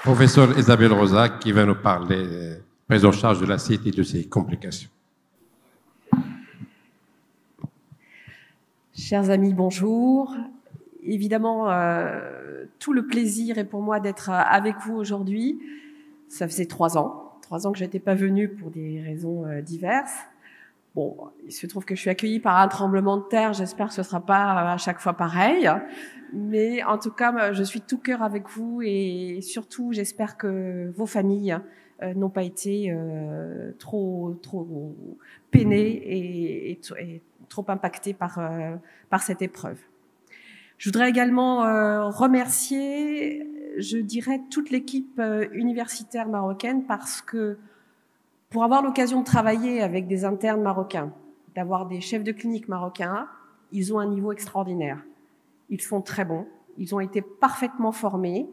Professeur Isabelle Rosa, qui va nous parler de prise en charge de l'acide et de ses complications. Chers amis, bonjour. Évidemment, tout le plaisir est pour moi d'être avec vous aujourd'hui. Ça faisait 3 ans que je n'étais pas venue pour des raisons diverses. Bon, il se trouve que je suis accueillie par un tremblement de terre. J'espère que ce ne sera pas à chaque fois pareil. Mais en tout cas, je suis de tout cœur avec vous et surtout, j'espère que vos familles n'ont pas été trop peinées et trop impactées par cette épreuve. Je voudrais également remercier, je dirais, toute l'équipe universitaire marocaine parce que pour avoir l'occasion de travailler avec des internes marocains, d'avoir des chefs de clinique marocains, ils ont un niveau extraordinaire. Ils sont très bons, ils ont été parfaitement formés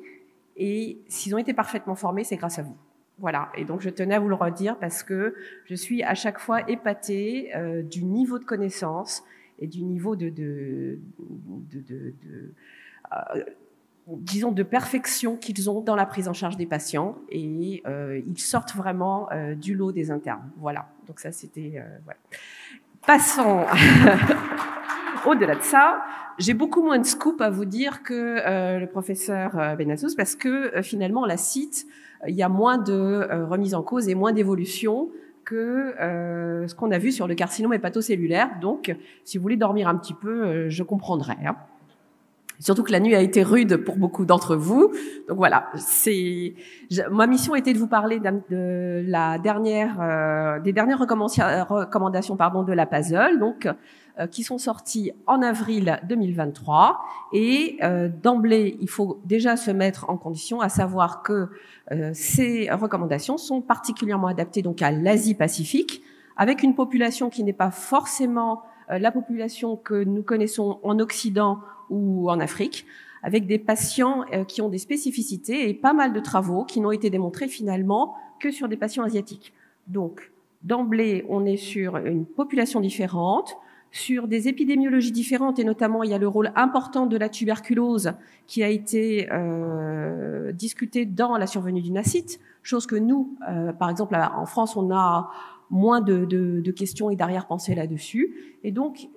et s'ils ont été parfaitement formés, c'est grâce à vous. Voilà, et donc je tenais à vous le redire parce que je suis à chaque fois épatée du niveau de connaissance et du niveau disons de perfection qu'ils ont dans la prise en charge des patients et ils sortent vraiment du lot des internes. Voilà, donc ça c'était... voilà. Passons au-delà de ça, j'ai beaucoup moins de scoop à vous dire que le professeur Benazous parce que finalement la CIT, il y a moins de remise en cause et moins d'évolution que ce qu'on a vu sur le carcinome hépatocellulaire. Donc, si vous voulez dormir un petit peu, je comprendrai. Hein. Surtout que la nuit a été rude pour beaucoup d'entre vous. Donc voilà, ma mission était de vous parler de la des dernières recommandations de la PASL, donc qui sont sorties en avril 2023. Et d'emblée, il faut déjà se mettre en condition, à savoir que ces recommandations sont particulièrement adaptées donc à l'Asie-Pacifique, avec une population qui n'est pas forcément la population que nous connaissons en Occident ou en Afrique, avec des patients qui ont des spécificités et pas mal de travaux qui n'ont été démontrés finalement que sur des patients asiatiques. Donc, d'emblée, on est sur une population différente, sur des épidémiologies différentes, et notamment, il y a le rôle important de la tuberculose qui a été discuté dans la survenue d'une acite, chose que nous, par exemple, en France, on a moins de questions et d'arrière-pensées là-dessus. Et donc,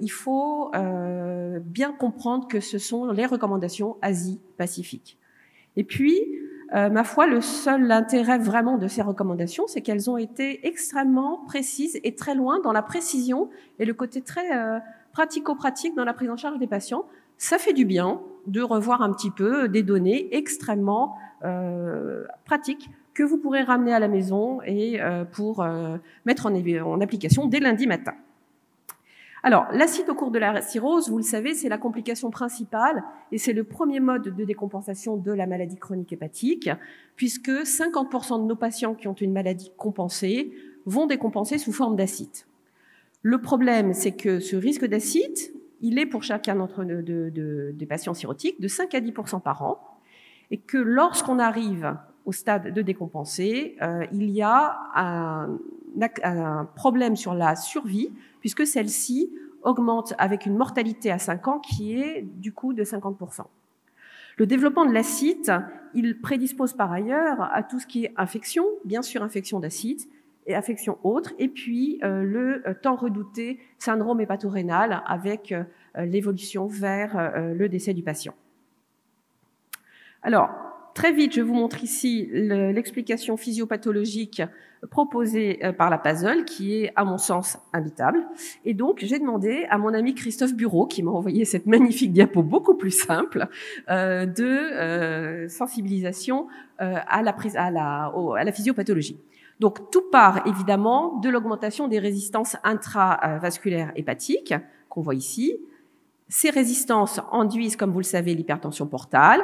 il faut bien comprendre que ce sont les recommandations Asie-Pacifique. Et puis, ma foi, le seul intérêt vraiment de ces recommandations, c'est qu'elles ont été extrêmement précises et très loin dans la précision et le côté très pratico-pratique dans la prise en charge des patients. Ça fait du bien de revoir un petit peu des données extrêmement pratiques que vous pourrez ramener à la maison et pour mettre en application dès lundi matin. Alors, l'acide au cours de la cirrhose, vous le savez, c'est la complication principale et c'est le premier mode de décompensation de la maladie chronique hépatique, puisque 50% de nos patients qui ont une maladie compensée vont décompenser sous forme d'acide. Le problème, c'est que ce risque d'acide, il est pour chacun des patients cirrhotiques de 5 à 10% par an, et que lorsqu'on arrive au stade de décompensé, il y a un problème sur la survie, puisque celle-ci augmente avec une mortalité à 5 ans qui est du coup de 50%. Le développement de l'acide, il prédispose par ailleurs à tout ce qui est infection, bien sûr infection d'acide, et affection autre, et puis le tant redouté syndrome hépatorénal avec l'évolution vers le décès du patient. Alors, très vite, je vous montre ici l'explication physiopathologique proposée par la PASL, qui est, à mon sens, imbitable. Et donc, j'ai demandé à mon ami Christophe Bureau, qui m'a envoyé cette magnifique diapo beaucoup plus simple, de sensibilisation à la physiopathologie. Donc, tout part évidemment de l'augmentation des résistances intravasculaires hépatiques, qu'on voit ici. Ces résistances induisent, comme vous le savez, l'hypertension portale,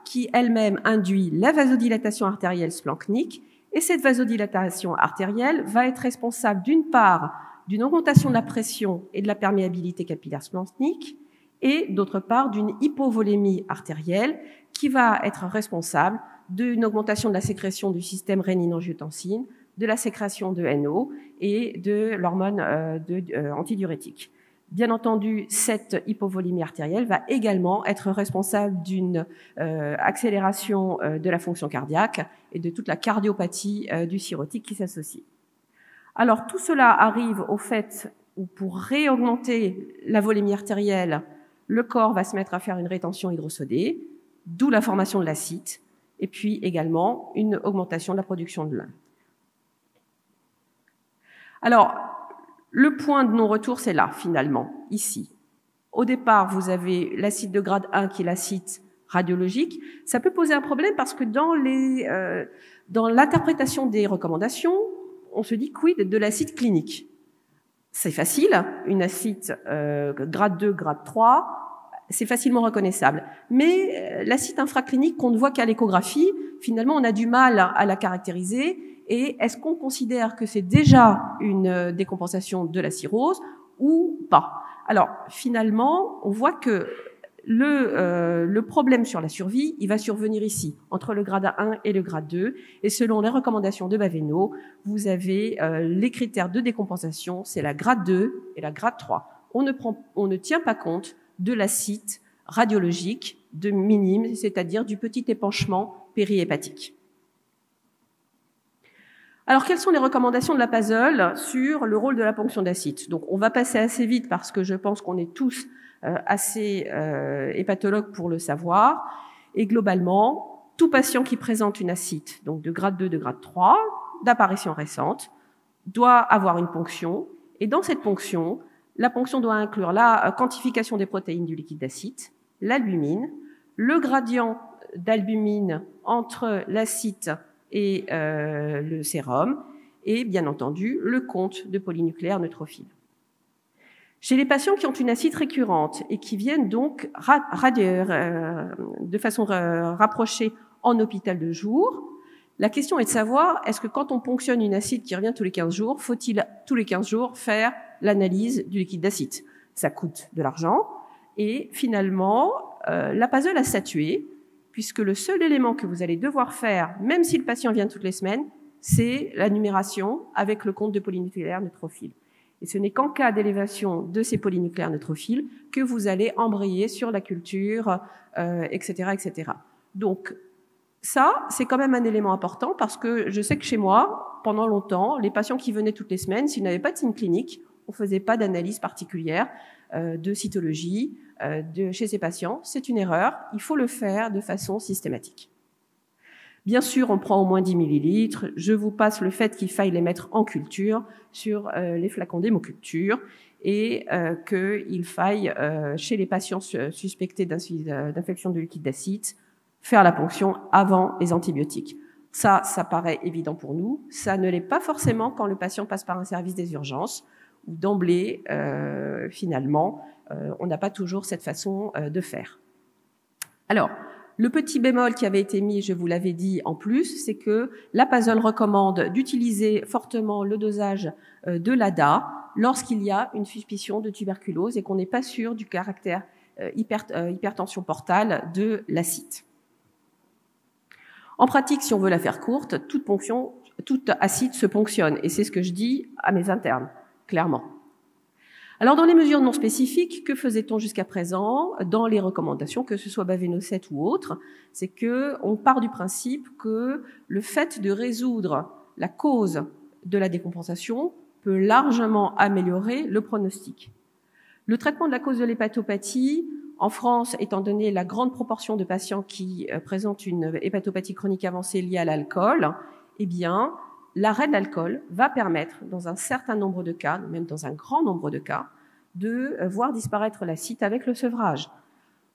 qui elle-même induit la vasodilatation artérielle splanchnique. Et cette vasodilatation artérielle va être responsable d'une part d'une augmentation de la pression et de la perméabilité capillaire splanchnique et d'autre part d'une hypovolémie artérielle qui va être responsable d'une augmentation de la sécrétion du système rénine-angiotensine, de la sécrétion de NO et de l'hormone antidiurétique. Bien entendu, cette hypovolémie artérielle va également être responsable d'une accélération de la fonction cardiaque et de toute la cardiopathie du cirrhotique qui s'associe. Alors tout cela arrive au fait où pour réaugmenter la volémie artérielle, le corps va se mettre à faire une rétention hydrosodée, d'où la formation de l'acide, et puis également une augmentation de la production de lin. Alors, le point de non-retour, c'est là, finalement, ici. Au départ, vous avez l'acide de grade 1 qui est l'acide radiologique. Ça peut poser un problème parce que dans l'interprétation des recommandations, on se dit quid de l'acide clinique. C'est facile, une acide grade 2, grade 3, c'est facilement reconnaissable. Mais l'acide infraclinique qu'on ne voit qu'à l'échographie, finalement, on a du mal à la caractériser. Et est-ce qu'on considère que c'est déjà une décompensation de la cirrhose ou pas? Alors, finalement, on voit que le problème sur la survie, il va survenir ici, entre le grade 1 et le grade 2. Et selon les recommandations de Baveno, vous avez les critères de décompensation, c'est la grade 2 et la grade 3. On ne tient pas compte de l'acide radiologique de minime, c'est-à-dire du petit épanchement périhépatique. Alors, quelles sont les recommandations de la PASL sur le rôle de la ponction d'acide? Donc, on va passer assez vite parce que je pense qu'on est tous assez hépatologues pour le savoir. Et globalement, tout patient qui présente une acide, donc de grade 2, de grade 3, d'apparition récente, doit avoir une ponction. Et dans cette ponction, la ponction doit inclure la quantification des protéines du liquide d'acide, l'albumine, le gradient d'albumine entre l'acide et le sérum, et bien entendu le compte de polynucléaires neutrophiles. Chez les patients qui ont une acide récurrente et qui viennent donc de façon rapprochée en hôpital de jour, la question est de savoir, est-ce que quand on ponctionne une acide qui revient tous les 15 jours, faut-il tous les 15 jours faire l'analyse du liquide d'acide? Ça coûte de l'argent, et finalement, la PASL a statué, puisque le seul élément que vous allez devoir faire, même si le patient vient toutes les semaines, c'est la numération avec le compte de polynucléaires neutrophiles. Et ce n'est qu'en cas d'élévation de ces polynucléaires neutrophiles que vous allez embrayer sur la culture, etc., etc. Donc, ça, c'est quand même un élément important parce que je sais que chez moi, pendant longtemps, les patients qui venaient toutes les semaines, s'ils n'avaient pas de signe clinique, on ne faisait pas d'analyse particulière de cytologie chez ces patients. C'est une erreur. Il faut le faire de façon systématique. Bien sûr, on prend au moins 10 millilitres. Je vous passe le fait qu'il faille les mettre en culture sur les flacons d'hémoculture et qu'il faille, chez les patients suspectés d'infection de liquide d'acide, faire la ponction avant les antibiotiques. Ça paraît évident pour nous. Ça ne l'est pas forcément quand le patient passe par un service des urgences, où d'emblée, finalement, on n'a pas toujours cette façon de faire. Alors, le petit bémol qui avait été mis, je vous l'avais dit en plus, c'est que la PASL recommande d'utiliser fortement le dosage de l'ADA lorsqu'il y a une suspicion de tuberculose et qu'on n'est pas sûr du caractère hypertension portale de l'acide. En pratique, si on veut la faire courte, toute acide se ponctionne, et c'est ce que je dis à mes internes, clairement. Alors, dans les mesures non spécifiques, que faisait-on jusqu'à présent dans les recommandations, que ce soit Baveno 7 ou autre? C'est que on part du principe que le fait de résoudre la cause de la décompensation peut largement améliorer le pronostic. Le traitement de la cause de l'hépatopathie, en France, étant donné la grande proportion de patients qui présentent une hépatopathie chronique avancée liée à l'alcool, eh bien, l'arrêt de l'alcool va permettre, dans un certain nombre de cas, même dans un grand nombre de cas, de voir disparaître l'acide avec le sevrage.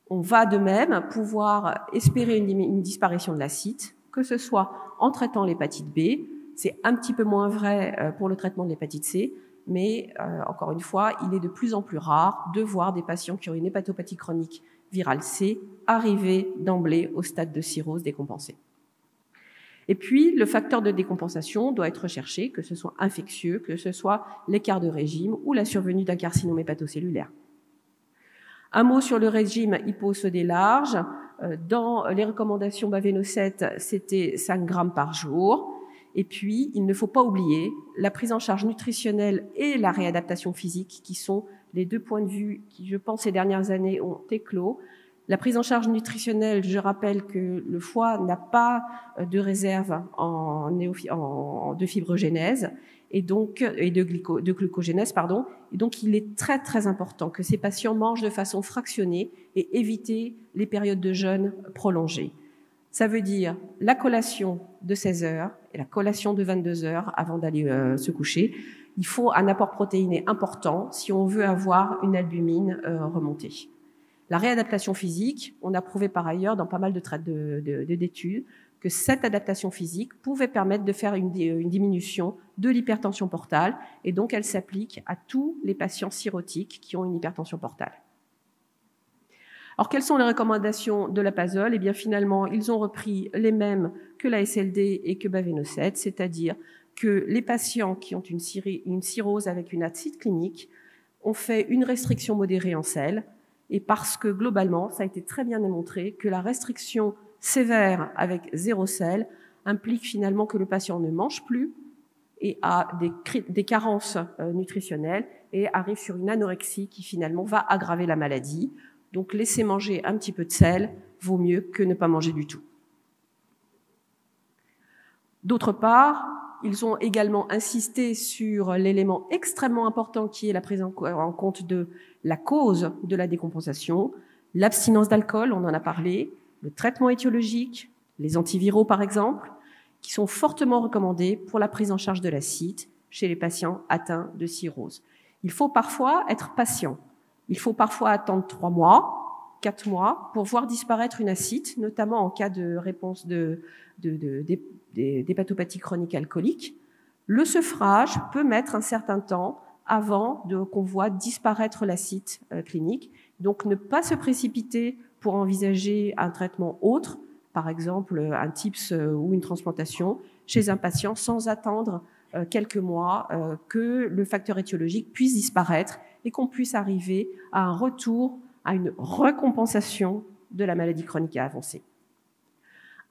On va de même pouvoir espérer une disparition de l'acide, que ce soit en traitant l'hépatite B. C'est un petit peu moins vrai pour le traitement de l'hépatite C, mais encore une fois, il est de plus en plus rare de voir des patients qui ont une hépatopathie chronique virale C arriver d'emblée au stade de cirrhose décompensée. Et puis, le facteur de décompensation doit être recherché, que ce soit infectieux, que ce soit l'écart de régime ou la survenue d'un carcinome hépatocellulaire. Un mot sur le régime hyposodé large. Dans les recommandations Baveno 7, c'était 5 grammes par jour. Et puis, il ne faut pas oublier la prise en charge nutritionnelle et la réadaptation physique qui sont les deux points de vue qui, je pense, ces dernières années ont éclos. La prise en charge nutritionnelle, je rappelle que le foie n'a pas de réserve de fibrogénèse et de glucogénèse, pardon. Et donc, il est très, très important que ces patients mangent de façon fractionnée et éviter les périodes de jeûne prolongées. Ça veut dire la collation de 16 heures et la collation de 22 heures avant d'aller se coucher. Il faut un apport protéiné important si on veut avoir une albumine remontée. La réadaptation physique, on a prouvé par ailleurs dans pas mal d'études que cette adaptation physique pouvait permettre de faire une diminution de l'hypertension portale et donc elle s'applique à tous les patients cirrhotiques qui ont une hypertension portale. Alors, quelles sont les recommandations de la PASOL? Eh bien, finalement, ils ont repris les mêmes que la SLD et que Bavenocet, c'est-à-dire que les patients qui ont une cirrhose avec une ascite clinique ont fait une restriction modérée en sel, et parce que, globalement, ça a été très bien démontré que la restriction sévère avec 0 sel implique finalement que le patient ne mange plus et a des carences nutritionnelles et arrive sur une anorexie qui, finalement, va aggraver la maladie. Donc, laisser manger un petit peu de sel vaut mieux que ne pas manger du tout. D'autre part, ils ont également insisté sur l'élément extrêmement important qui est la prise en compte de la cause de la décompensation, l'abstinence d'alcool, on en a parlé, le traitement étiologique, les antiviraux par exemple, qui sont fortement recommandés pour la prise en charge de l'acide chez les patients atteints de cirrhose. Il faut parfois être patient. Il faut parfois attendre 3 mois, 4 mois pour voir disparaître une acide, notamment en cas de réponse d'hépatopathie chronique alcoolique. Le sevrage peut mettre un certain temps avant qu'on voit disparaître l'acide clinique. Donc, ne pas se précipiter pour envisager un traitement autre, par exemple un TIPS ou une transplantation, chez un patient sans attendre quelques mois que le facteur étiologique puisse disparaître et qu'on puisse arriver à un retour, à une recompensation de la maladie chronique avancée.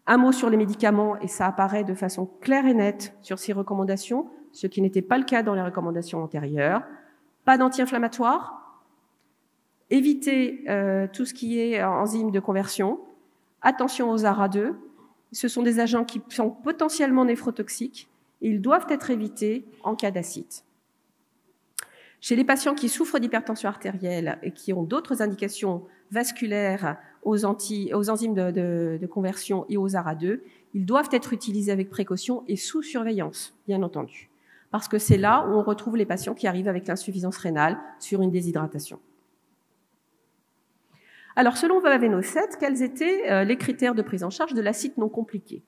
Un mot sur les médicaments, et ça apparaît de façon claire et nette sur ces recommandations, ce qui n'était pas le cas dans les recommandations antérieures. Pas d'anti-inflammatoire, éviter tout ce qui est enzymes de conversion, attention aux ARA2, ce sont des agents qui sont potentiellement néphrotoxiques et ils doivent être évités en cas d'acide. Chez les patients qui souffrent d'hypertension artérielle et qui ont d'autres indications vasculaires aux enzymes de conversion et aux ARA2, ils doivent être utilisés avec précaution et sous surveillance, bien entendu, parce que c'est là où on retrouve les patients qui arrivent avec l'insuffisance rénale sur une déshydratation. Alors, selon Bavenocet, quels étaient les critères de prise en charge de l'acide non compliqué?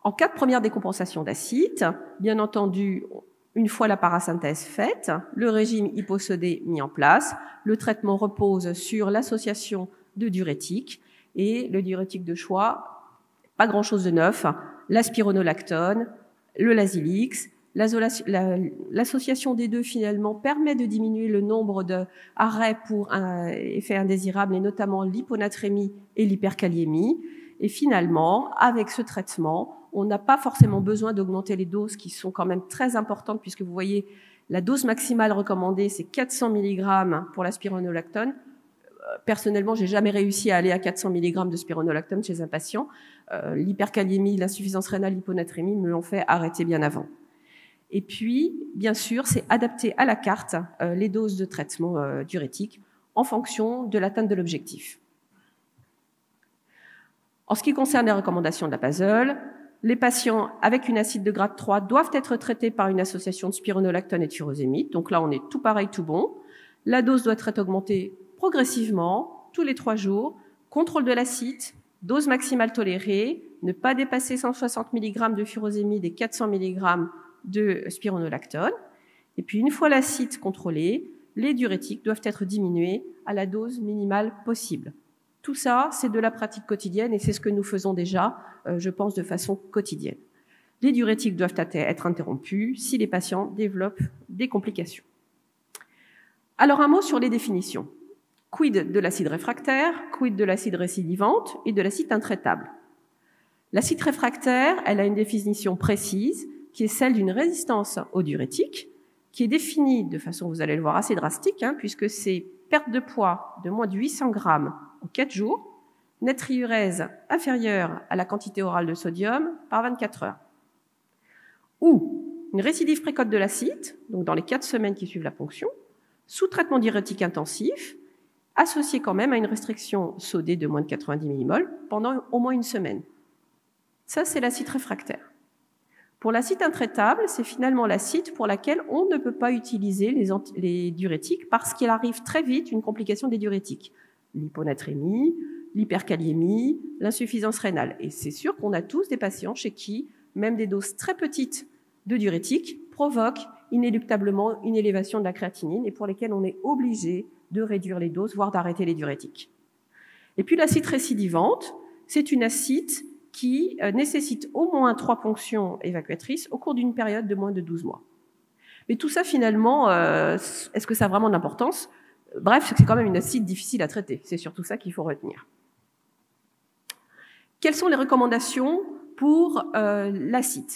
En cas de première décompensation d'acide, bien entendu, une fois la parasynthèse faite, le régime hyposodé mis en place, le traitement repose sur l'association de diurétiques et le diurétique de choix, pas grand-chose de neuf, la spironolactone, le Lasix. L'association des deux, finalement, permet de diminuer le nombre d'arrêts pour un effet indésirable, et notamment l'hyponatrémie et l'hyperkaliémie. Et finalement, avec ce traitement, on n'a pas forcément besoin d'augmenter les doses qui sont quand même très importantes, puisque vous voyez, la dose maximale recommandée, c'est 400 mg pour la spironolactone. Personnellement, j'ai jamais réussi à aller à 400 mg de spironolactone chez un patient. L'hyperkaliémie, l'insuffisance rénale, l'hyponatrémie me l'ont fait arrêter bien avant. Et puis, bien sûr, c'est adapter à la carte les doses de traitement diurétique en fonction de l'atteinte de l'objectif. En ce qui concerne les recommandations de la PASOL, les patients avec une acide de grade 3 doivent être traités par une association de spironolactone et de furosémide. Donc là, on est tout pareil, tout bon. La dose doit être augmentée progressivement, tous les 3 jours. Contrôle de l'acide, dose maximale tolérée, ne pas dépasser 160 mg de furosémide et 400 mg de spironolactone. Et puis, une fois l'acide contrôlé, les diurétiques doivent être diminués à la dose minimale possible. Tout ça, c'est de la pratique quotidienne et c'est ce que nous faisons déjà, je pense, de façon quotidienne. Les diurétiques doivent être interrompus si les patients développent des complications. Alors, un mot sur les définitions. Quid de l'acide réfractaire, quid de l'acide récidivante et de l'acide intraitable. L'acide réfractaire, elle a une définition précise qui est celle d'une résistance aux diurétiques, qui est définie de façon, vous allez le voir, assez drastique, puisque c'est perte de poids de moins de 800 grammes en 4 jours, natriurèse inférieure à la quantité orale de sodium par 24 heures. Ou une récidive précoce de l'acide, donc dans les 4 semaines qui suivent la ponction, sous traitement diurétique intensif, associé quand même à une restriction sodée de moins de 90 millimoles pendant au moins une semaine. Ça, c'est l'acide réfractaire. Pour l'acide intraitable, c'est finalement l'acide pour laquelle on ne peut pas utiliser les diurétiques parce qu'il arrive très vite une complication des diurétiques. L'hyponatrémie, l'hyperkaliémie, l'insuffisance rénale. Et c'est sûr qu'on a tous des patients chez qui même des doses très petites de diurétiques provoquent inéluctablement une élévation de la créatinine et pour lesquelles on est obligé de réduire les doses, voire d'arrêter les diurétiques. Et puis l'acide récidivante, c'est une acide qui nécessite au moins 3 ponctions évacuatrices au cours d'une période de moins de 12 mois. Mais tout ça, finalement, est-ce que ça a vraiment de l'importance? Bref, c'est quand même une acide difficile à traiter. C'est surtout ça qu'il faut retenir. Quelles sont les recommandations pour l'acide?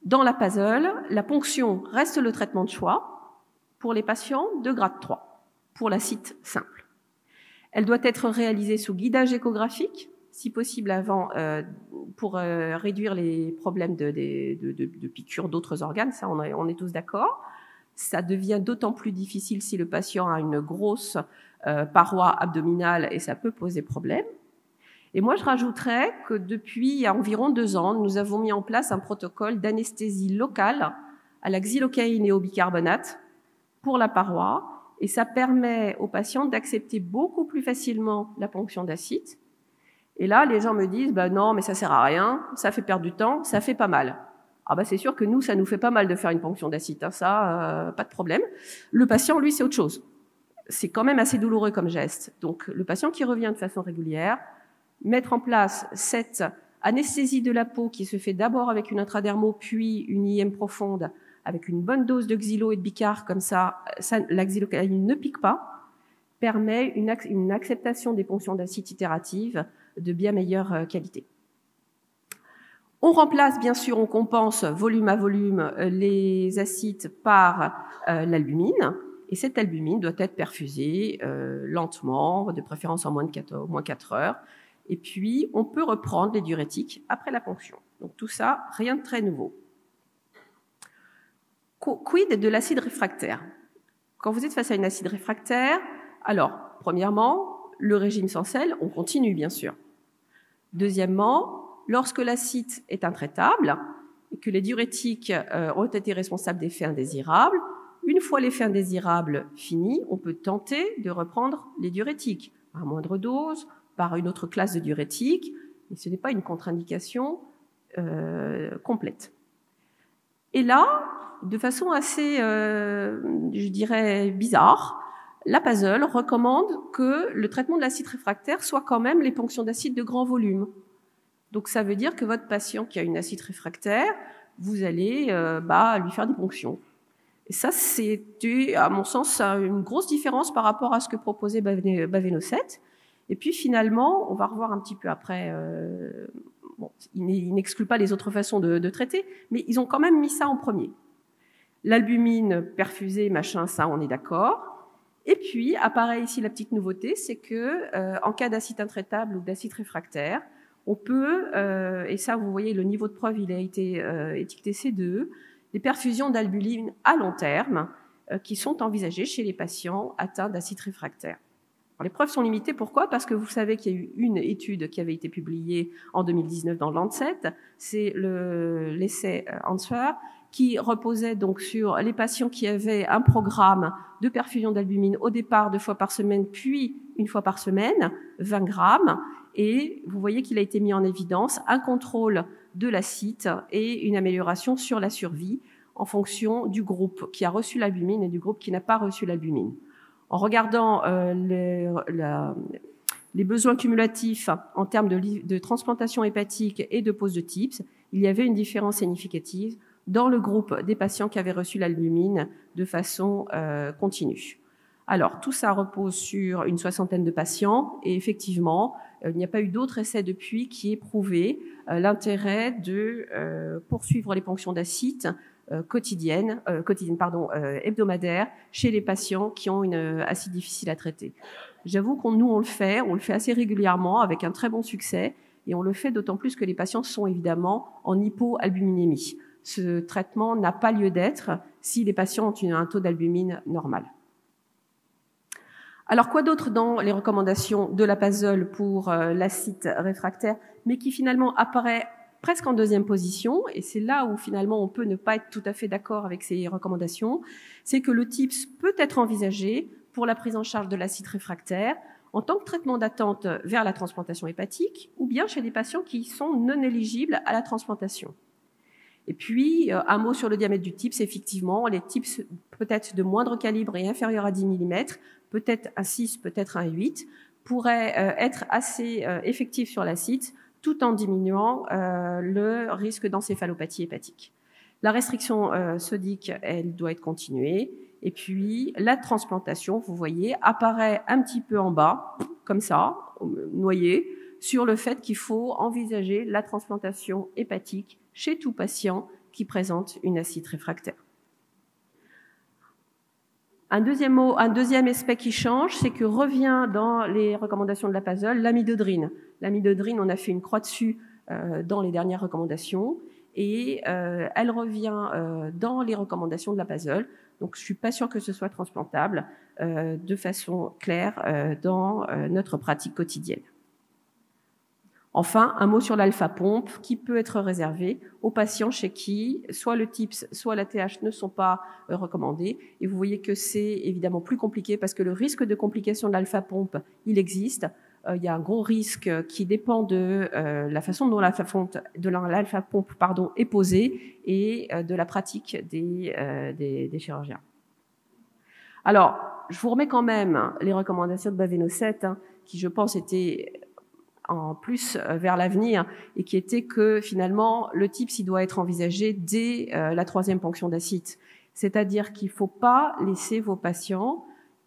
Dans la PASL, la ponction reste le traitement de choix pour les patients de grade 3, pour l'acide simple. Elle doit être réalisée sous guidage échographique, si possible avant, pour réduire les problèmes de piqûres d'autres organes, ça on est tous d'accord. Ça devient d'autant plus difficile si le patient a une grosse paroi abdominale et ça peut poser problème. Et moi, je rajouterais que depuis environ 2 ans, nous avons mis en place un protocole d'anesthésie locale à la xylocaïne et au bicarbonate pour la paroi. Et ça permet aux patients d'accepter beaucoup plus facilement la ponction d'acide. Et là, les gens me disent, non, mais ça sert à rien, ça fait perdre du temps, ça fait pas mal. Ah c'est sûr que nous, ça nous fait pas mal de faire une ponction d'acide, ça, pas de problème. Le patient, lui, c'est autre chose. C'est quand même assez douloureux comme geste. Donc, le patient qui revient de façon régulière, mettre en place cette anesthésie de la peau qui se fait d'abord avec une intradermo, puis une IM profonde, avec une bonne dose de xylo et de bicar, comme ça la xylocaïne ne pique pas, permet une acceptation des ponctions d'acide itératives de bien meilleure qualité. On remplace, bien sûr, on compense volume à volume les acides par l'albumine, et cette albumine doit être perfusée lentement, de préférence en moins de 4 heures, et puis on peut reprendre les diurétiques après la ponction. Donc tout ça, rien de très nouveau. Quid de l'acide réfractaire? Quand vous êtes face à une acide réfractaire, alors, premièrement, le régime sans sel, on continue, bien sûr. Deuxièmement, lorsque l'acide est intraitable et que les diurétiques ont été responsables d'effets indésirables, une fois l'effet indésirable fini, on peut tenter de reprendre les diurétiques à moindre dose, par une autre classe de diurétiques, mais ce n'est pas une contre-indication complète. Et là, de façon assez, je dirais, bizarre, la PASL recommande que le traitement de l'acide réfractaire soit quand même les ponctions d'acide de grand volume. Donc ça veut dire que votre patient qui a une acide réfractaire, vous allez lui faire des ponctions. Et ça, c'était, à mon sens, une grosse différence par rapport à ce que proposait Bavenocet. Et puis finalement, on va revoir un petit peu après, il n'exclut pas les autres façons de traiter, mais ils ont quand même mis ça en premier. L'albumine perfusée, machin, ça, on est d'accord. Et puis, apparaît ici la petite nouveauté, c'est que en cas d'acide intraitable ou d'acide réfractaire, on peut, et ça, vous voyez, le niveau de preuve, il a été étiqueté C2, des perfusions d'albumine à long terme qui sont envisagées chez les patients atteints d'acide réfractaire. Alors, les preuves sont limitées, pourquoi? Parce que vous savez qu'il y a eu une étude qui avait été publiée en 2019 dans Lancet, c'est l'essai Answer, qui reposait donc sur les patients qui avaient un programme de perfusion d'albumine au départ 2 fois par semaine, puis 1 fois par semaine, 20 grammes, et vous voyez qu'il a été mis en évidence un contrôle de l'acide et une amélioration sur la survie en fonction du groupe qui a reçu l'albumine et du groupe qui n'a pas reçu l'albumine. En regardant les besoins cumulatifs en termes de transplantation hépatique et de pose de TIPS, il y avait une différence significative dans le groupe des patients qui avaient reçu l'albumine de façon continue. Alors, tout ça repose sur une 60aine de patients et effectivement, il n'y a pas eu d'autres essais depuis qui aient prouvé l'intérêt de poursuivre les ponctions d'acide hebdomadaire chez les patients qui ont une acide difficile à traiter. J'avoue nous on le fait assez régulièrement avec un très bon succès, et on le fait d'autant plus que les patients sont évidemment en hypoalbuminémie. Ce traitement n'a pas lieu d'être si les patients ont un taux d'albumine normal. Alors quoi d'autre dans les recommandations de l'apazole pour l'acide réfractaire, mais qui finalement apparaît presque en deuxième position, et c'est là où finalement on peut ne pas être tout à fait d'accord avec ces recommandations, c'est que le TIPS peut être envisagé pour la prise en charge de l'acide réfractaire en tant que traitement d'attente vers la transplantation hépatique, ou bien chez des patients qui sont non éligibles à la transplantation. Et puis, un mot sur le diamètre du TIPS. Effectivement, les TIPS peut-être de moindre calibre et inférieurs à 10 mm, peut-être un 6, peut-être un 8, pourraient être assez effectifs sur l'acide, tout en diminuant le risque d'encéphalopathie hépatique. La restriction sodique, elle doit être continuée. Et puis, la transplantation, vous voyez, apparaît un petit peu en bas, comme ça, noyé, sur le fait qu'il faut envisager la transplantation hépatique chez tout patient qui présente une acide réfractaire. Un deuxième aspect qui change, c'est que revient dans les recommandations de l'apazole l'amidodrine. L'amidodrine, on a fait une croix dessus dans les dernières recommandations, et elle revient dans les recommandations de l'apazole. Donc, je suis pas sûre que ce soit transplantable de façon claire dans notre pratique quotidienne. Enfin, un mot sur l'alpha-pompe qui peut être réservé aux patients chez qui soit le TIPS, soit la TH ne sont pas recommandés. Et vous voyez que c'est évidemment plus compliqué parce que le risque de complication de l'alpha-pompe, il existe. Il y a un gros risque qui dépend de la façon dont l'alpha-pompe est posée et de la pratique des chirurgiens. Alors, je vous remets quand même les recommandations de Baveno-7, qui je pense étaient en plus vers l'avenir, et qui était que finalement le TIPS il doit être envisagé dès la 3e ponction d'acide. C'est-à-dire qu'il ne faut pas laisser vos patients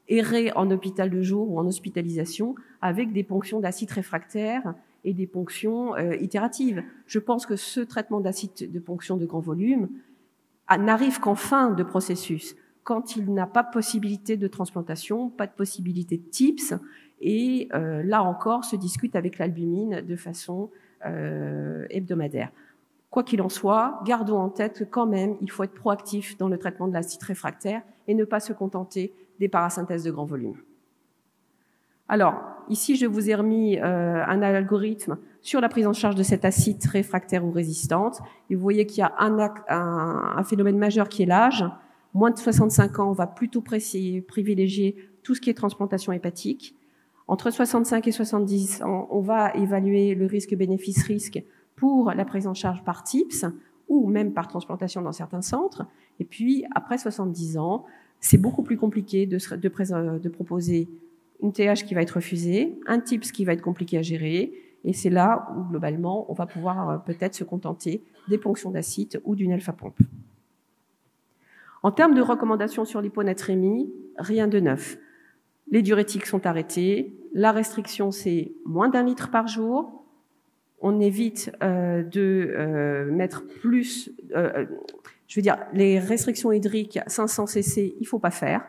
errer en hôpital de jour ou en hospitalisation avec des ponctions d'acide réfractaire et des ponctions itératives. Je pense que ce traitement d'acide de ponction de grand volume n'arrive qu'en fin de processus, quand il n'a pas possibilité de transplantation, pas de possibilité de TIPS, et là encore se discute avec l'albumine de façon hebdomadaire. Quoi qu'il en soit, gardons en tête que quand même, il faut être proactif dans le traitement de l'acide réfractaire et ne pas se contenter des parasynthèses de grand volume. Alors, ici, je vous ai remis un algorithme sur la prise en charge de cet acide réfractaire ou résistante. Et vous voyez qu'il y a un phénomène majeur qui est l'âge. Moins de 65 ans, on va plutôt privilégier tout ce qui est transplantation hépatique. Entre 65 et 70 ans, on va évaluer le risque-bénéfice-risque pour la prise en charge par TIPS ou même par transplantation dans certains centres. Et puis, après 70 ans, c'est beaucoup plus compliqué de proposer une TH qui va être refusée, un TIPS qui va être compliqué à gérer, et c'est là où, globalement, on va pouvoir peut-être se contenter des ponctions d'acide ou d'une alpha-pompe. En termes de recommandations sur l'hyponatrémie, rien de neuf. Les diurétiques sont arrêtés. La restriction, c'est moins d'1 litre par jour. On évite de mettre plus... les restrictions hydriques 500 cc, il ne faut pas faire.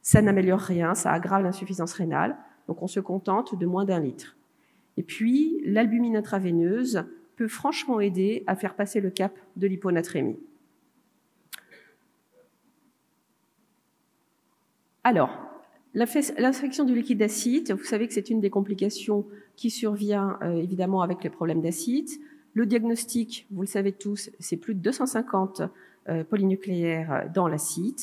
Ça n'améliore rien, ça aggrave l'insuffisance rénale. Donc, on se contente de moins d'1 litre. Et puis, l'albumine intraveineuse peut franchement aider à faire passer le cap de l'hyponatrémie. Alors, l'infection du liquide d'acide, vous savez que c'est une des complications qui survient évidemment avec les problèmes d'acide. Le diagnostic, vous le savez tous, c'est plus de 250 polynucléaires dans l'acide.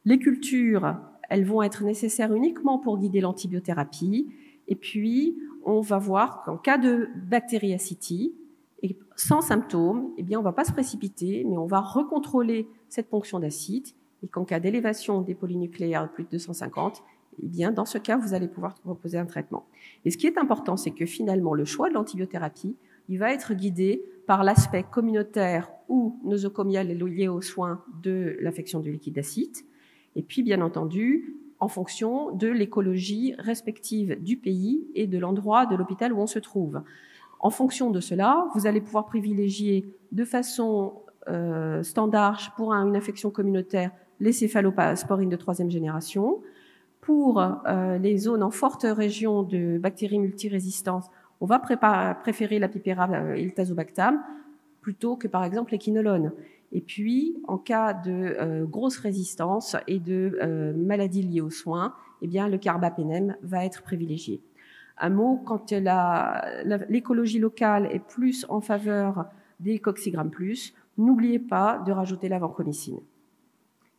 Les cultures, elles vont être nécessaires uniquement pour guider l'antibiothérapie. Et puis, on va voir qu'en cas de bactériacitie, et sans symptômes, eh bien, on ne va pas se précipiter, mais on va recontrôler cette ponction d'acide. Et qu'en cas d'élévation des polynucléaires de plus de 250, eh bien, dans ce cas, vous allez pouvoir proposer un traitement. Et ce qui est important, c'est que finalement, le choix de l'antibiothérapie, il va être guidé par l'aspect communautaire ou nosocomial lié aux soins de l'infection du liquide d'acide. Et puis, bien entendu, en fonction de l'écologie respective du pays et de l'endroit de l'hôpital où on se trouve. En fonction de cela, vous allez pouvoir privilégier de façon standard pour une infection communautaire, les céphalosporines de 3e génération. Pour les zones en forte région de bactéries multirésistance, on va préférer la Pipera et le Tazobactam plutôt que par exemple les quinolones. Et puis, en cas de grosse résistance et de maladies liées aux soins, eh bien, le carbapénem va être privilégié. Un mot, quand l'écologie locale est plus en faveur des coccigram+, n'oubliez pas de rajouter la vancomycine.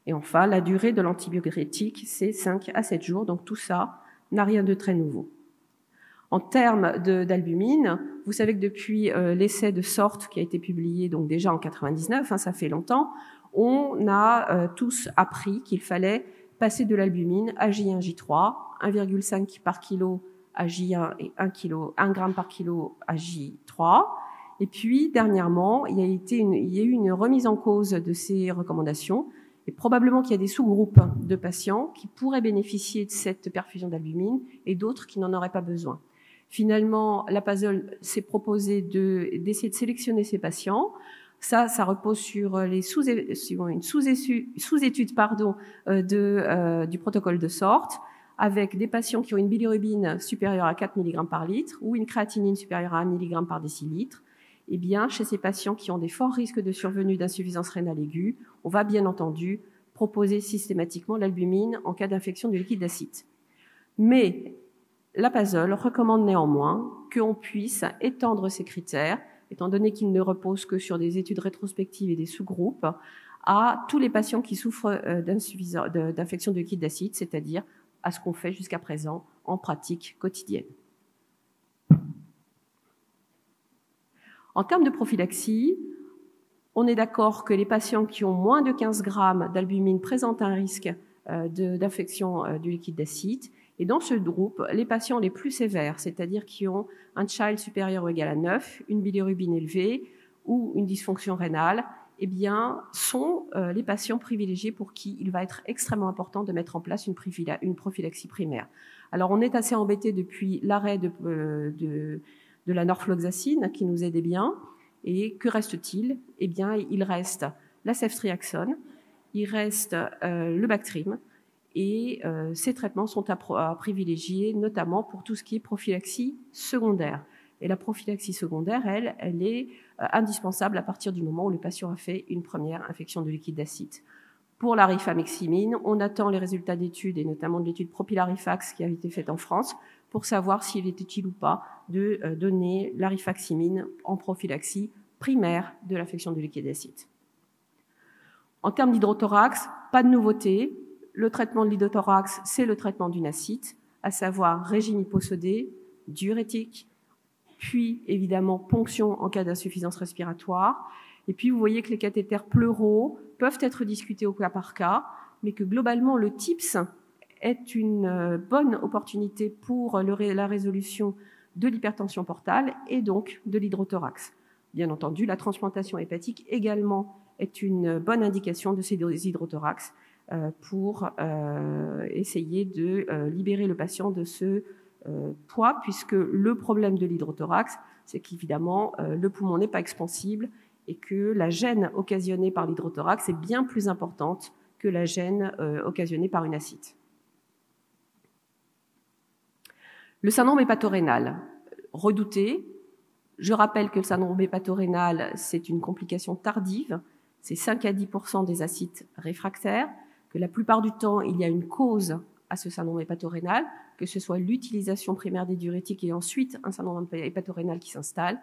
Et enfin, la durée de l'antibiotique, c'est 5 à 7 jours, donc tout ça n'a rien de très nouveau. En termes d'albumine, vous savez que depuis l'essai de SORT qui a été publié donc déjà en 99, ça fait longtemps, on a tous appris qu'il fallait passer de l'albumine à J1, J3, 1,5 par kilo à J1 et 1 gramme par kilo à J3. Et puis, dernièrement, il y a eu une remise en cause de ces recommandations. Et probablement qu'il y a des sous-groupes de patients qui pourraient bénéficier de cette perfusion d'albumine et d'autres qui n'en auraient pas besoin. Finalement, la PASOL s'est proposé d'essayer de sélectionner ces patients. Ça repose sur une sous-étude du protocole de SORT, avec des patients qui ont une bilirubine supérieure à 4 mg par litre ou une créatinine supérieure à 1 mg par décilitre. Eh bien, chez ces patients qui ont des forts risques de survenue d'insuffisance rénale aiguë, on va bien entendu proposer systématiquement l'albumine en cas d'infection du liquide d'acide. Mais la PASOL recommande néanmoins qu'on puisse étendre ces critères, étant donné qu'ils ne reposent que sur des études rétrospectives et des sous-groupes, à tous les patients qui souffrent d'infection du liquide d'acide, c'est-à-dire à ce qu'on fait jusqu'à présent en pratique quotidienne. En termes de prophylaxie, on est d'accord que les patients qui ont moins de 15 grammes d'albumine présentent un risque d'infection du liquide d'acide. Et dans ce groupe, les patients les plus sévères, c'est-à-dire qui ont un child supérieur ou égal à 9, une bilirubine élevée ou une dysfonction rénale, eh bien, sont les patients privilégiés pour qui il va être extrêmement important de mettre en place une prophylaxie primaire. Alors, on est assez embêté depuis l'arrêt de la norfloxacine, qui nous aidait bien. Et que reste-t-il? Eh bien, il reste la ceftriaxone, il reste le Bactrim, et ces traitements sont à privilégier, notamment pour tout ce qui est prophylaxie secondaire. Et la prophylaxie secondaire, elle est indispensable à partir du moment où le patient a fait une première infection de liquide d'acide. Pour la rifampicine, on attend les résultats d'études, et notamment de l'étude Propylarifax qui a été faite en France, pour savoir s'il est utile ou pas de donner la rifampicine en prophylaxie primaire de l'infection du liquide d'acide. En termes d'hydrothorax, pas de nouveauté. Le traitement de l'hydrothorax, c'est le traitement d'une acide, à savoir régime hyposodé, diurétique, puis évidemment ponction en cas d'insuffisance respiratoire. Et puis vous voyez que les cathéters pleuraux peuvent être discutés au cas par cas, mais que globalement le TIPS est une bonne opportunité pour la résolution de l'hypertension portale et donc de l'hydrothorax. Bien entendu, la transplantation hépatique également est une bonne indication de ces hydrothorax pour essayer de libérer le patient de ce poids, puisque le problème de l'hydrothorax, c'est qu'évidemment, le poumon n'est pas expansible et que la gêne occasionnée par l'hydrothorax est bien plus importante que la gêne occasionnée par une acide. Le syndrome hépatorénal, redouté. Je rappelle que le syndrome hépatorénal, c'est une complication tardive, c'est 5 à 10% des acides réfractaires, que la plupart du temps, il y a une cause à ce syndrome hépatorénal, que ce soit l'utilisation primaire des diurétiques et ensuite un syndrome hépatorénal qui s'installe,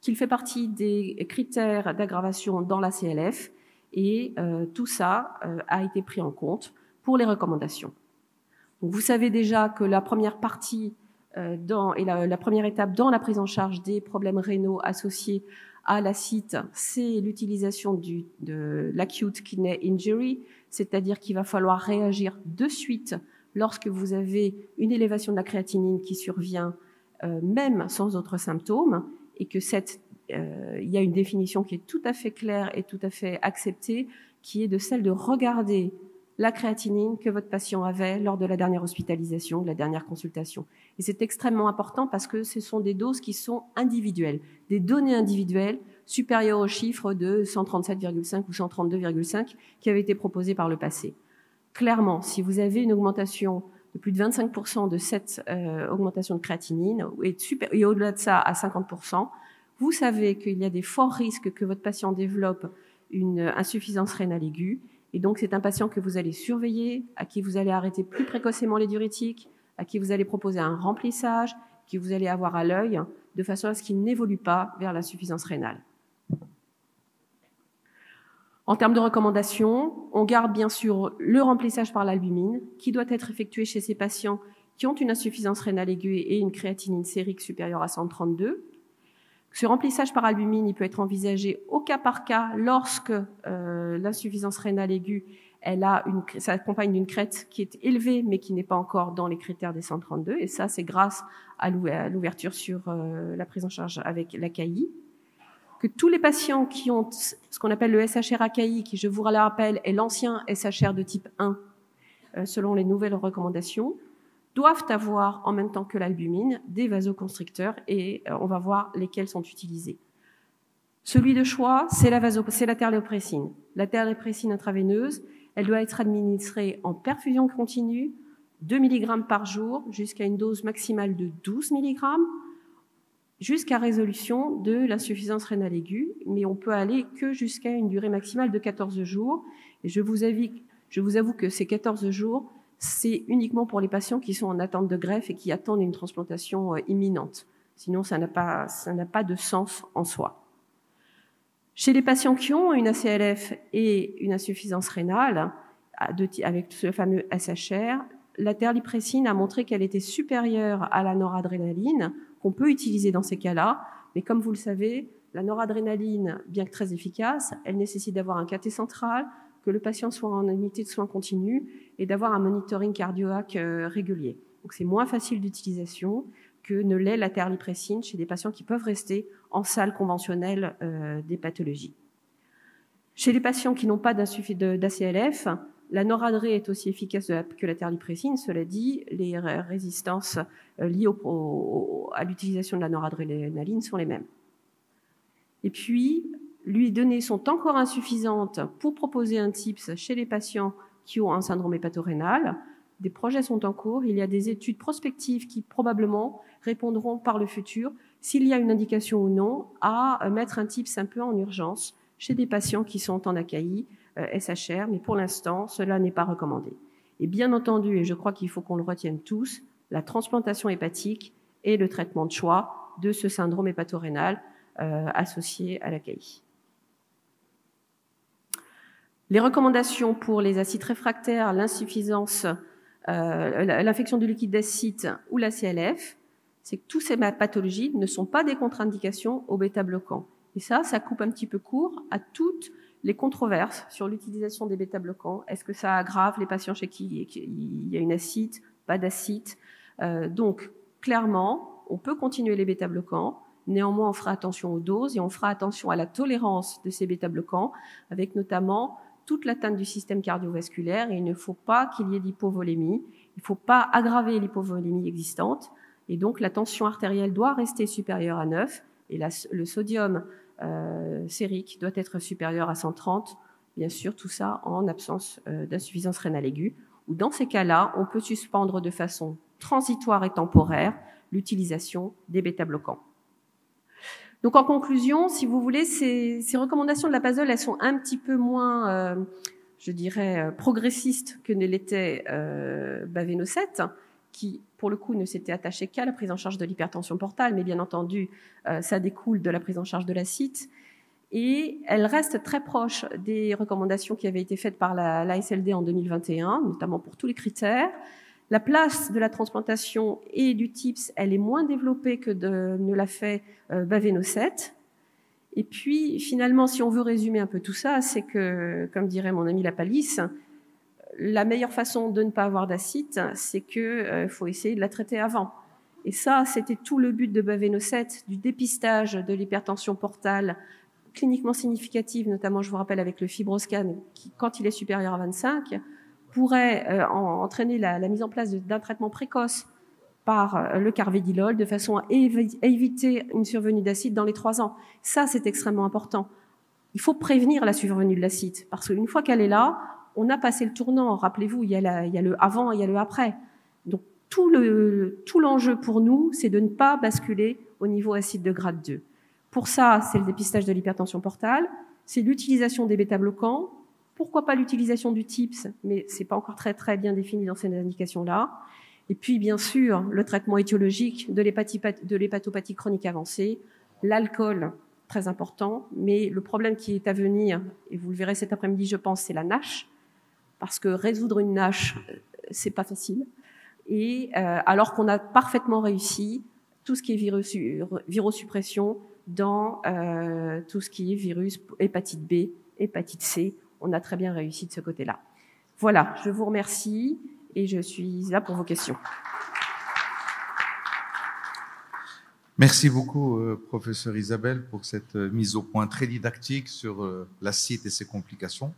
qu'il fait partie des critères d'aggravation dans la CLF, et tout ça a été pris en compte pour les recommandations. Donc, vous savez déjà que la première partie la première étape dans la prise en charge des problèmes rénaux associés à l'acide, c'est l'utilisation de l'acute kidney injury, c'est-à-dire qu'il va falloir réagir de suite lorsque vous avez une élévation de la créatinine qui survient même sans autres symptômes, et que il y a une définition qui est tout à fait claire et tout à fait acceptée, qui est de celle de regarder la créatinine que votre patient avait lors de la dernière hospitalisation, de la dernière consultation. Et c'est extrêmement important parce que ce sont des doses qui sont individuelles, des données individuelles supérieur au chiffre de 137,5 ou 132,5 qui avait été proposé par le passé. Clairement, si vous avez une augmentation de plus de 25% de cette augmentation de créatinine et au-delà de ça à 50%, vous savez qu'il y a des forts risques que votre patient développe une insuffisance rénale aiguë. Et donc, c'est un patient que vous allez surveiller, à qui vous allez arrêter plus précocement les diurétiques, à qui vous allez proposer un remplissage, que vous allez avoir à l'œil, de façon à ce qu'il n'évolue pas vers l'insuffisance rénale. En termes de recommandations, on garde bien sûr le remplissage par l'albumine, qui doit être effectué chez ces patients qui ont une insuffisance rénale aiguë et une créatinine sérique supérieure à 132. Ce remplissage par albumine, il peut être envisagé au cas par cas lorsque l'insuffisance rénale aiguë, s'accompagne d'une crête qui est élevée mais qui n'est pas encore dans les critères des 132. Et ça, c'est grâce à l'ouverture sur la prise en charge avec l'AKI. Que tous les patients qui ont ce qu'on appelle le SHR-AKI, qui, je vous le rappelle, est l'ancien SHR de type 1, selon les nouvelles recommandations, doivent avoir, en même temps que l'albumine, des vasoconstricteurs et on va voir lesquels sont utilisés. Celui de choix, c'est la terlipressine. La terlipressine intraveineuse, elle doit être administrée en perfusion continue, 2 mg par jour, jusqu'à une dose maximale de 12 mg, jusqu'à résolution de l'insuffisance rénale aiguë, mais on peut aller que jusqu'à une durée maximale de 14 jours. Et je vous avoue que ces 14 jours, c'est uniquement pour les patients qui sont en attente de greffe et qui attendent une transplantation imminente. Sinon, ça n'a pas de sens en soi. Chez les patients qui ont une ACLF et une insuffisance rénale, avec ce fameux SHR, la terlipressine a montré qu'elle était supérieure à la noradrénaline, qu'on peut utiliser dans ces cas-là. Mais comme vous le savez, la noradrénaline, bien que très efficace, elle nécessite d'avoir un cathé central, que le patient soit en unité de soins continus et d'avoir un monitoring cardiaque régulier. Donc c'est moins facile d'utilisation que ne l'est la terlipressine chez des patients qui peuvent rester en salle conventionnelle des pathologies. Chez les patients qui n'ont pas d'ACLF, la noradré est aussi efficace que la terlipressine. Cela dit, les résistances liées à l'utilisation de la noradrénaline sont les mêmes. Et puis, les données sont encore insuffisantes pour proposer un TIPS chez les patients qui ont un syndrome hépatorénal. Des projets sont en cours. Il y a des études prospectives qui probablement répondront par le futur, s'il y a une indication ou non, à mettre un TIPS un peu en urgence chez des patients qui sont en AKI, SHR, mais pour l'instant, cela n'est pas recommandé. Et bien entendu, et je crois qu'il faut qu'on le retienne tous, la transplantation hépatique est le traitement de choix de ce syndrome hépatorénal associé à l'AKI. Les recommandations pour les acides réfractaires, l'insuffisance, l'infection du liquide d'acide ou la CLF, c'est que toutes ces pathologies ne sont pas des contre-indications aux bêta-bloquants. Et ça coupe un petit peu court à toutes les controverses sur l'utilisation des bêta-bloquants. Est-ce que ça aggrave les patients chez qui il y a une acide, pas d'acide? Donc, clairement, on peut continuer les bêta-bloquants. Néanmoins, on fera attention aux doses et on fera attention à la tolérance de ces bêta-bloquants, avec notamment toute l'atteinte du système cardiovasculaire. Et il ne faut pas qu'il y ait d'hypovolémie. Il ne faut pas aggraver l'hypovolémie existante. Et donc, la tension artérielle doit rester supérieure à 9. Et le sodium sérique doit être supérieur à 130. Bien sûr, tout ça en absence d'insuffisance rénale aiguë. Ou dans ces cas-là, on peut suspendre de façon transitoire et temporaire l'utilisation des bêta-bloquants. Donc, en conclusion, si vous voulez, ces recommandations de la PASOL, elles sont un petit peu moins, je dirais, progressistes que ne l'était Baveno-7, qui, pour le coup, ne s'était attaché qu'à la prise en charge de l'hypertension portale, mais bien entendu, ça découle de la prise en charge de l'acide. Et elle reste très proche des recommandations qui avaient été faites par l'ASLD en 2021, notamment pour tous les critères. La place de la transplantation et du TIPS, elle est moins développée que ne l'a fait Baveno-7. Et puis, finalement, si on veut résumer un peu tout ça, c'est que, comme dirait mon ami Lapalisse, la meilleure façon de ne pas avoir d'acide, c'est que faut essayer de la traiter avant. Et ça, c'était tout le but de Baveno-7, du dépistage de l'hypertension portale cliniquement significative, notamment, je vous rappelle, avec le fibroscan, qui, quand il est supérieur à 25, pourrait entraîner la mise en place d'un traitement précoce par le carvedilol de façon à éviter une survenue d'acide dans les 3 ans. Ça, c'est extrêmement important. Il faut prévenir la survenue de l'acide, parce qu'une fois qu'elle est là, on a passé le tournant. Rappelez-vous, il y a le avant et il y a le après. Donc, tout l'enjeu pour nous, c'est de ne pas basculer au niveau acide de grade 2. Pour ça, c'est le dépistage de l'hypertension portale, c'est l'utilisation des bêta-bloquants. Pourquoi pas l'utilisation du TIPS, mais c'est pas encore très très bien défini dans ces indications-là. Et puis, bien sûr, le traitement étiologique de l'hépatopathie chronique avancée, l'alcool, très important, mais le problème qui est à venir, et vous le verrez cet après-midi, je pense, c'est la NASH, parce que résoudre une NASH, c'est pas facile. Et alors qu'on a parfaitement réussi tout ce qui est virosuppression dans tout ce qui est virus, hépatite B, hépatite C, on a très bien réussi de ce côté-là. Voilà, je vous remercie et je suis là pour vos questions. Merci beaucoup, professeur Isabelle, pour cette mise au point très didactique sur l'acide et ses complications.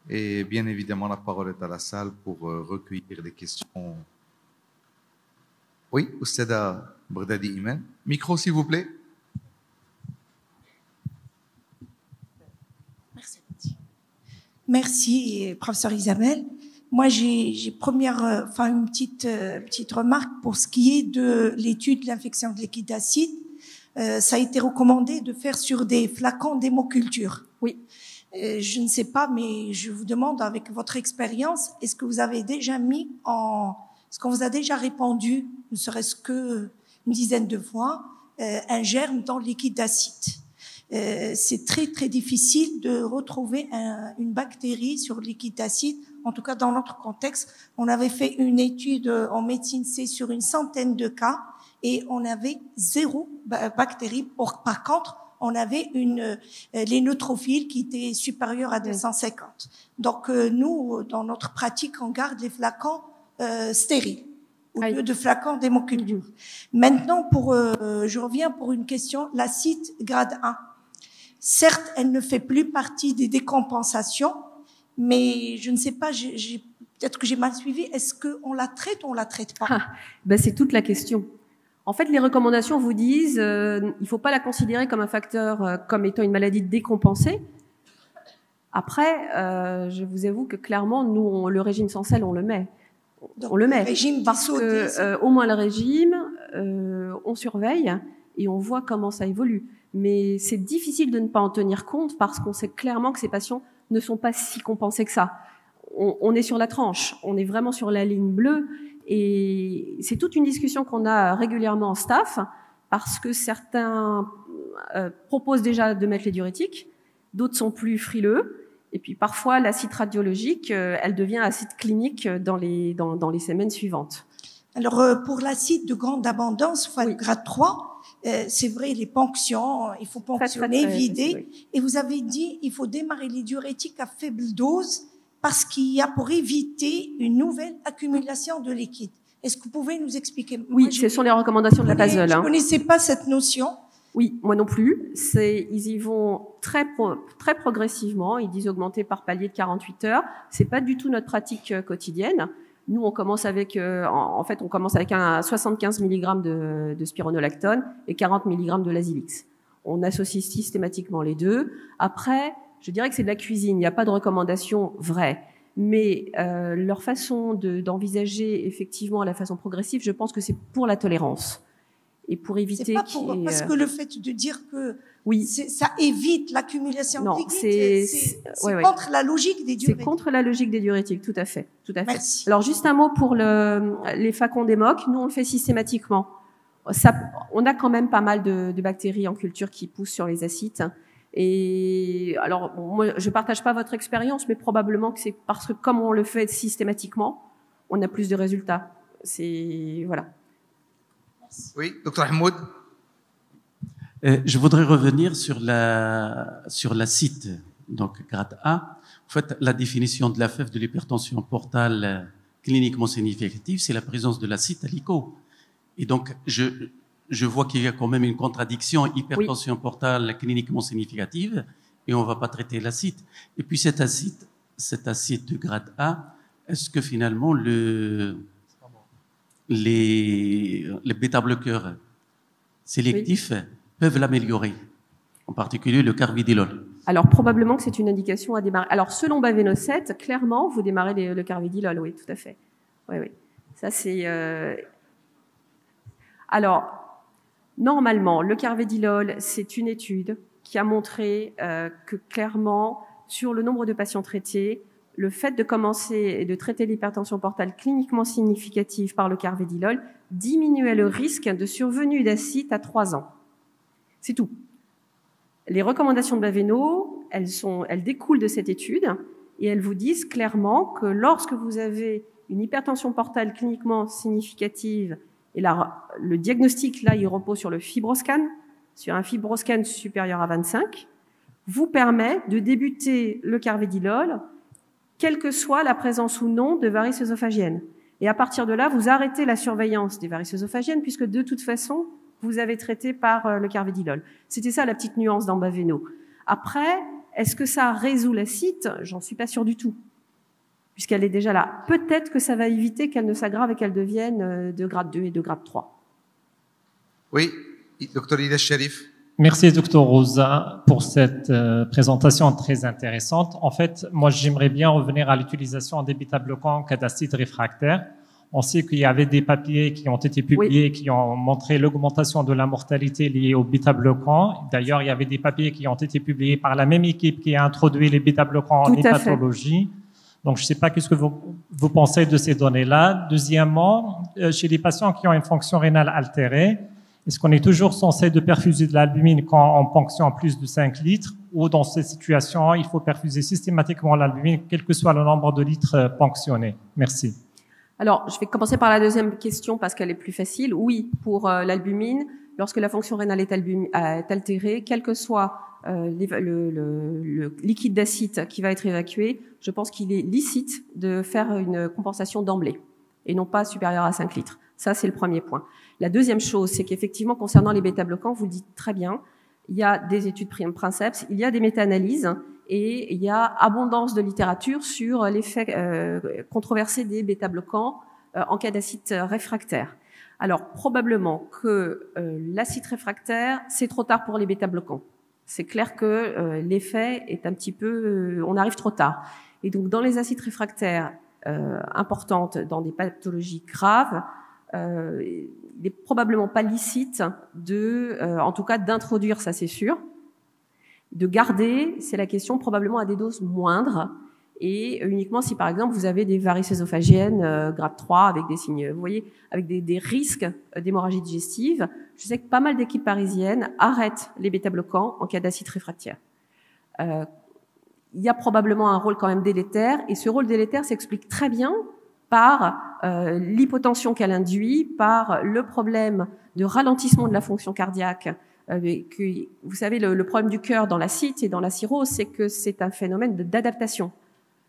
Et bien évidemment, la parole est à la salle pour recueillir des questions. Oui, Ousteda Brdadi Imen. Micro, s'il vous plaît. Merci, professeur Isabelle. Moi, j'ai une petite remarque pour ce qui est de l'étude de l'infection de liquide d'acide. Ça a été recommandé de faire sur des flacons d'hémoculture. Oui. Je ne sais pas, mais je vous demande, avec votre expérience, est-ce que vous avez déjà est-ce qu'on vous a déjà répandu, ne serait-ce que une dizaine de fois, un germe dans le liquide d'acide? C'est très très difficile de retrouver une bactérie sur le liquide d'acide. En tout cas, dans notre contexte, on avait fait une étude en médecine C sur une centaine de cas et on avait 0 bactérie. Par contre, on avait les neutrophiles qui étaient supérieurs à 250. Donc, nous, dans notre pratique, on garde les flacons stériles au lieu de flacons d'hémoculture. Maintenant, je reviens pour une question. L'acide grade 1. Certes, elle ne fait plus partie des décompensations, mais je ne sais pas, peut-être que j'ai mal suivi. Est-ce qu'on la traite ou on la traite pas? C'est toute la question. En fait, les recommandations vous disent il ne faut pas la considérer comme un facteur, comme étant une maladie décompensée. Après, je vous avoue que clairement, nous, le régime sans sel, on le met. Donc, on le met régime parce que au moins le régime, on surveille et on voit comment ça évolue. Mais c'est difficile de ne pas en tenir compte parce qu'on sait clairement que ces patients ne sont pas si compensés que ça. On est sur la tranche, on est vraiment sur la ligne bleue et c'est toute une discussion qu'on a régulièrement en staff parce que certains proposent déjà de mettre les diurétiques, d'autres sont plus frileux et puis parfois l'acide radiologique, elle devient acide clinique dans les semaines suivantes. Alors pour l'acide de grande abondance, oui. grade 3, c'est vrai, les ponctions, il faut ponctionner, vider. Oui. Et vous avez dit, il faut démarrer les diurétiques à faible dose parce qu'il y a pour éviter une nouvelle accumulation de liquide. Est-ce que vous pouvez nous expliquer? Oui, ce sont les recommandations de la PASL. Je ne connaissais pas cette notion. Oui, moi non plus. Ils y vont très progressivement. Ils disent augmenter par palier de 48 heures. C'est pas du tout notre pratique quotidienne. Nous, on commence avec, on commence avec un 75 mg de spironolactone et 40 mg de Lasix. On associe systématiquement les deux. Après, je dirais que c'est de la cuisine. Il n'y a pas de recommandation vraie. Mais leur façon d'envisager effectivement la façon progressive, je pense que c'est pour la tolérance. Et pour éviter parce que le fait de dire que oui, ça évite l'accumulation de liquide, c'est contre la logique des diurétiques. C'est contre la logique des diurétiques, tout à fait. Tout à fait. Merci. Alors, juste un mot pour les flacons d'hémoc. Nous, on le fait systématiquement. On a quand même pas mal de bactéries en culture qui poussent sur les acides. Et alors, moi, je partage pas votre expérience, mais probablement que c'est parce que comme on le fait systématiquement, on a plus de résultats. Voilà. Oui, docteur Hamoud. Je voudrais revenir sur l'acide, donc grade A. En fait, la définition de la FEV de l'hypertension portale cliniquement significative, c'est la présence de l'acide à l'ICO. Et donc, je vois qu'il y a quand même une contradiction, hypertension portale cliniquement significative, et on ne va pas traiter l'acide. Et puis cet acide de grade A, est-ce que finalement les bêta-bloqueurs sélectifs peuvent l'améliorer, en particulier le carvedilol. Alors, probablement que c'est une indication à démarrer. Alors, selon Baveno 7, clairement, vous démarrez le carvedilol, oui, tout à fait. Oui, oui. Ça, c'est... Alors, normalement, le carvedilol, c'est une étude qui a montré que clairement, sur le nombre de patients traités, le fait de commencer et de traiter l'hypertension portale cliniquement significative par le carvedilol diminuait le risque de survenue d'acite à 3 ans. C'est tout. Les recommandations de Baveno, elles découlent de cette étude et elles vous disent clairement que lorsque vous avez une hypertension portale cliniquement significative, et là, le diagnostic, là, il repose sur le fibroscan, sur un fibroscan supérieur à 25, vous permet de débuter le carvedilol, quelle que soit la présence ou non de varices œsophagiennes. Et à partir de là, vous arrêtez la surveillance des varices œsophagiennes, puisque de toute façon, vous avez traité par le carvedilol. C'était ça la petite nuance dans Baveno. Après, est-ce que ça résout l'acite? J'en suis pas sûre du tout, puisqu'elle est déjà là. Peut-être que ça va éviter qu'elle ne s'aggrave et qu'elle devienne de grade 2 et de grade 3. Oui, Dr. Ida Sherif. Merci, Dr. Rosa, pour cette présentation très intéressante. En fait, moi, j'aimerais bien revenir à l'utilisation des bêta-bloquants en cas d'acide réfractaire. On sait qu'il y avait des papiers qui ont été publiés qui ont montré l'augmentation de la mortalité liée aux bêta-bloquants. D'ailleurs, il y avait des papiers qui ont été publiés par la même équipe qui a introduit les bêta-bloquants en hépatologie. Donc, je ne sais pas qu'est-ce que vous pensez de ces données-là. Deuxièmement, chez les patients qui ont une fonction rénale altérée, est-ce qu'on est toujours censé de perfuser de l'albumine quand on ponctionne plus de 5 litres ou dans ces situations, il faut perfuser systématiquement l'albumine, quel que soit le nombre de litres ponctionnés? Merci. Alors, je vais commencer par la deuxième question parce qu'elle est plus facile. Oui, pour l'albumine, lorsque la fonction rénale est altérée, quel que soit le liquide d'acide qui va être évacué, je pense qu'il est licite de faire une compensation d'emblée et non pas supérieure à 5 litres. Ça, c'est le premier point. La deuxième chose, c'est qu'effectivement, concernant les bêta-bloquants, vous le dites très bien, il y a des études princeps, il y a des méta-analyses et il y a abondance de littérature sur l'effet controversé des bêta-bloquants en cas d'acide réfractaire. Alors, probablement que l'acide réfractaire, c'est trop tard pour les bêta-bloquants. C'est clair que l'effet est un petit peu... on arrive trop tard. Et donc, dans les acides réfractaires importantes, dans des pathologies graves, il est probablement pas licite en tout cas d'introduire, ça c'est sûr. De garder, c'est la question, probablement à des doses moindres et uniquement si par exemple vous avez des varices œsophagiennes grade 3 avec des signes, vous voyez, avec des risques d'hémorragie digestive. Je sais que pas mal d'équipes parisiennes arrêtent les bêta-bloquants en cas d'acide réfractaire. Il y a probablement un rôle quand même délétère et ce rôle délétère s'explique très bien par l'hypotension qu'elle induit, par le problème de ralentissement de la fonction cardiaque. Vous savez, le problème du cœur dans l'acide et dans la cirrhose, c'est que c'est un phénomène d'adaptation.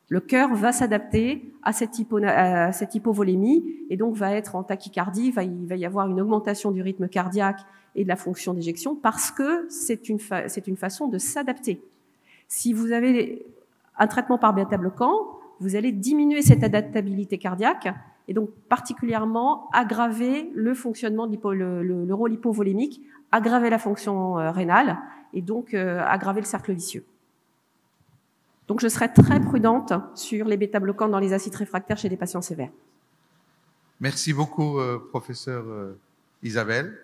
Le cœur va s'adapter à cette hypovolémie et donc va être en tachycardie, il va y avoir une augmentation du rythme cardiaque et de la fonction d'éjection parce que c'est une façon de s'adapter. Si vous avez un traitement par bêta-bloquant, vous allez diminuer cette adaptabilité cardiaque et donc particulièrement aggraver le fonctionnement de le rôle hypovolémique, aggraver la fonction rénale et donc aggraver le cercle vicieux. Donc je serais très prudente sur les bêta-bloquants dans les acides réfractaires chez des patients sévères. Merci beaucoup, professeur Isabelle.